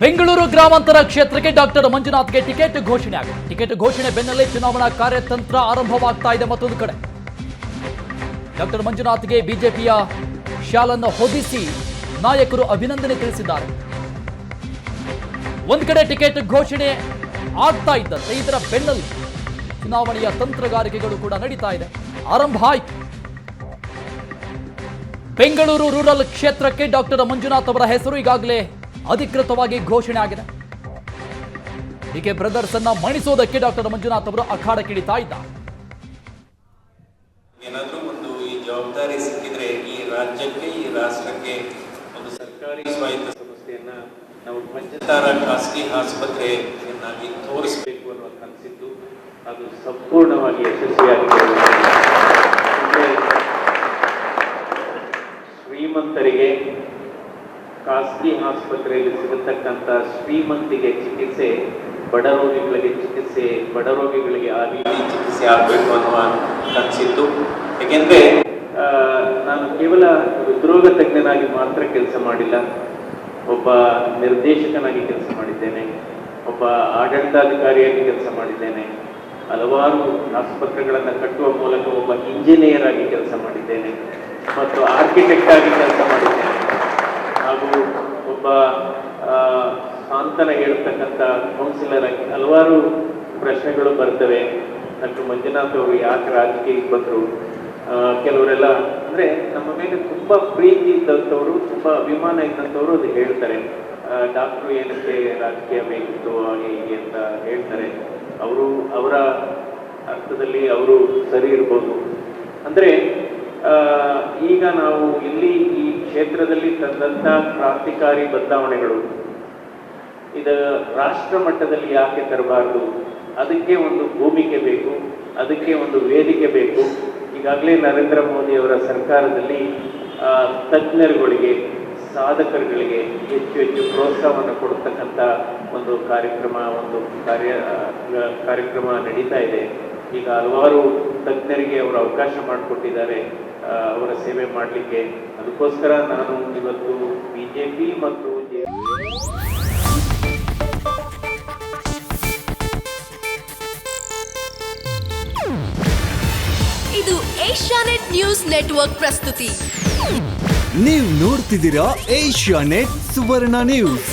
ಬೆಂಗಳೂರು ಗ್ರಾಮಾಂತರ ಕ್ಷೇತ್ರಕ್ಕೆ doctor ಮಂಜುನಾಥ್ಗೆ ticket ಘೋಷಣೆ ಆಗಿದೆ. ಟಿಕೆಟ್ ಘೋಷಣೆ ಬೆನ್ನಲ್ಲೇ ಚುನಾವಣಾ ಕಾರ್ಯತಂತ್ರ ಆರಂಭವಾಗ್ತಾ ಇದೆ. ಮತ್ತೊಂದು ಕಡೆ ಡಾಕ್ಟರ್ ಮಂಜುನಾಥ್ಗೆ ಬಿಜೆಪಿಯ ಶಾಲನ್ನು ಹೊದಿಸಿ ನಾಯಕರು ಅಭಿನಂದನೆ ತಿಳಿಸಿದ್ದಾರೆ. ಒಂದು ಕಡೆ ಟಿಕೆಟ್ ಘೋಷಣೆ ಆಗ್ತಾ ಇದ್ದಂತೆ ಇದರ ಬೆನ್ನಲ್ಲೇ ಚುನಾವಣೆಯ ತಂತ್ರಗಾರಿಕೆಗಳು ಕೂಡ ನಡೀತಾ ಇದೆ. ಆರಂಭ ಆಯಿತು. ಬೆಂಗಳೂರು ರೂರಲ್ ಕ್ಷೇತ್ರಕ್ಕೆ ಡಾಕ್ಟರ್ ಮಂಜುನಾಥ್ ಅವರ ಹೆಸರು ಈಗಾಗಲೇ ಅಧಿಕೃತವಾಗಿ ಘೋಷಣೆ ಆಗಿದೆ. ಡಿಕೆ ಬ್ರದರ್ಸ್ ಅನ್ನ ಮಣಿಸೋದಕ್ಕೆ ಡಾಕ್ಟರ್ ಮಂಜುನಾಥ್ ಅವರು ಅಖಾಡಕ್ಕಿಳಿತಾ ಇದ್ದಾರೆ. ಏನಾದರೂ ಒಂದು ಈ ಜವಾಬ್ದಾರಿ ಸಿಕ್ಕಿದ್ರೆ ಈ ರಾಜ್ಯಕ್ಕೆ ಈ ರಾಷ್ಟ್ರಕ್ಕೆ ಒಂದು ಸರ್ಕಾರಿ ಸ್ವಾಯತ್ತ ಸಂಸ್ಥೆಯನ್ನ ನಾವು ಪಂಚತಾರ ಖಾಸಗಿ ಆಸ್ಪತ್ರೆಯನ್ನಾಗಿ ತೋರಿಸಬೇಕು ಅನ್ನೋ ಕನಸಿದ್ದು ಅದು ಸಂಪೂರ್ಣವಾಗಿ ಯಶಸ್ವಿಯಾಗಿದೆ. ಶ್ರೀಮಂತರಿಗೆ ಖಾಸಗಿ ಆಸ್ಪತ್ರೆಯಲ್ಲಿ ಸಿಗತಕ್ಕಂಥ ಶ್ರೀಮಂತಿಗೆ ಚಿಕಿತ್ಸೆ, ಬಡ ರೋಗಿಗಳಿಗೆ ಚಿಕಿತ್ಸೆ, ಬಡ ರೋಗಿಗಳಿಗೆ ಆ ರೀತಿ ಚಿಕಿತ್ಸೆ ಆಗಬೇಕು ಅನ್ನುವ ಕನಸಿತ್ತು. ಏಕೆಂದರೆ ನಾನು ಕೇವಲ ಹೃದ್ರೋಗ ತಜ್ಞನಾಗಿ ಮಾತ್ರ ಕೆಲಸ ಮಾಡಿಲ್ಲ, ಒಬ್ಬ ನಿರ್ದೇಶಕನಾಗಿ ಕೆಲಸ ಮಾಡಿದ್ದೇನೆ, ಒಬ್ಬ ಆಡಳಿತಾಧಿಕಾರಿಯಾಗಿ ಕೆಲಸ ಮಾಡಿದ್ದೇನೆ, ಹಲವಾರು ಆಸ್ಪತ್ರೆಗಳನ್ನು ಕಟ್ಟುವ ಮೂಲಕ ಒಬ್ಬ ಇಂಜಿನಿಯರ್ ಆಗಿ ಕೆಲಸ ಮಾಡಿದ್ದೇನೆ ಮತ್ತು ಆರ್ಕಿಟೆಕ್ಟ್ ಆಗಿ ಕೆಲಸ ಮಾಡಿದ್ದೇನೆ ಹಾಗೂ ಒಬ್ಬ ಸಾಂತ್ವನ ಹೇಳ್ತಕ್ಕಂಥ ಕೌನ್ಸಿಲರ್ ಆಗಿ ಹಲವಾರು ಪ್ರಶ್ನೆಗಳು ಬರ್ತವೆ. ಡಾಕ್ಟರ್ ಮಂಜುನಾಥ್ ಅವರು ಯಾಕೆ ರಾಜಕೀಯಕ್ಕೆ ಬಂದರು, ಕೆಲವರೆಲ್ಲ ಅಂದರೆ ನಮ್ಮ ಮೇಲೆ ತುಂಬ ಪ್ರೀತಿ ಇದ್ದಂಥವರು, ತುಂಬ ಅಭಿಮಾನ ಇದ್ದಂಥವರು ಅದು ಹೇಳ್ತಾರೆ. ಡಾಕ್ಟ್ರು ಏನಕ್ಕೆ ರಾಜಕೀಯ ಬೇಕಿತ್ತು ಹಾಗೆ ಹೀಗೆ ಅಂತ ಹೇಳ್ತಾರೆ. ಅವರು ಅವರ ಅರ್ಥದಲ್ಲಿ ಅವರು ಸರಿ ಇರ್ಬೋದು. ಅಂದರೆ ಈಗ ನಾವು ಇಲ್ಲಿ ಈ ಕ್ಷೇತ್ರದಲ್ಲಿ ತಂದಂಥ ಕ್ರಾಂತಿಕಾರಿ ಬದಲಾವಣೆಗಳು ಇದು ರಾಷ್ಟ್ರ ಮಟ್ಟದಲ್ಲಿ ಯಾಕೆ ತರಬಾರ್ದು, ಅದಕ್ಕೆ ಒಂದು ಭೂಮಿಕೆ ಬೇಕು, ಅದಕ್ಕೆ ಒಂದು ವೇದಿಕೆ ಬೇಕು. ಈಗಾಗಲೇ ನರೇಂದ್ರ ಮೋದಿ ಅವರ ಸರ್ಕಾರದಲ್ಲಿ ತಜ್ಞರುಗಳಿಗೆ, ಸಾಧಕರುಗಳಿಗೆ ಹೆಚ್ಚು ಹೆಚ್ಚು ಪ್ರೋತ್ಸಾಹವನ್ನು ಕೊಡ್ತಕ್ಕಂಥ ಒಂದು ಕಾರ್ಯಕ್ರಮ ನಡೀತಾ ಇದೆ. ಈಗ ಹಲವಾರು ತಜ್ಞರಿಗೆ ಅವರು ಅವಕಾಶ ಮಾಡಿಕೊಟ್ಟಿದ್ದಾರೆ ಅವರ ಸೇವೆ ಮಾಡಲಿಕ್ಕೆ. ಅದಕ್ಕೋಸ್ಕರ ನಾನು ಇವತ್ತು ಬಿಜೆಪಿ ಮತ್ತು ಇದು ಏಷ್ಯಾನೆಟ್ ನ್ಯೂಸ್ ನೆಟ್ವರ್ಕ್ ಪ್ರಸ್ತುತಿ. ನೀವು ನೋಡ್ತಿದ್ದೀರಾ ಏಷ್ಯಾನೆಟ್ ಸುವರ್ಣ ನ್ಯೂಸ್.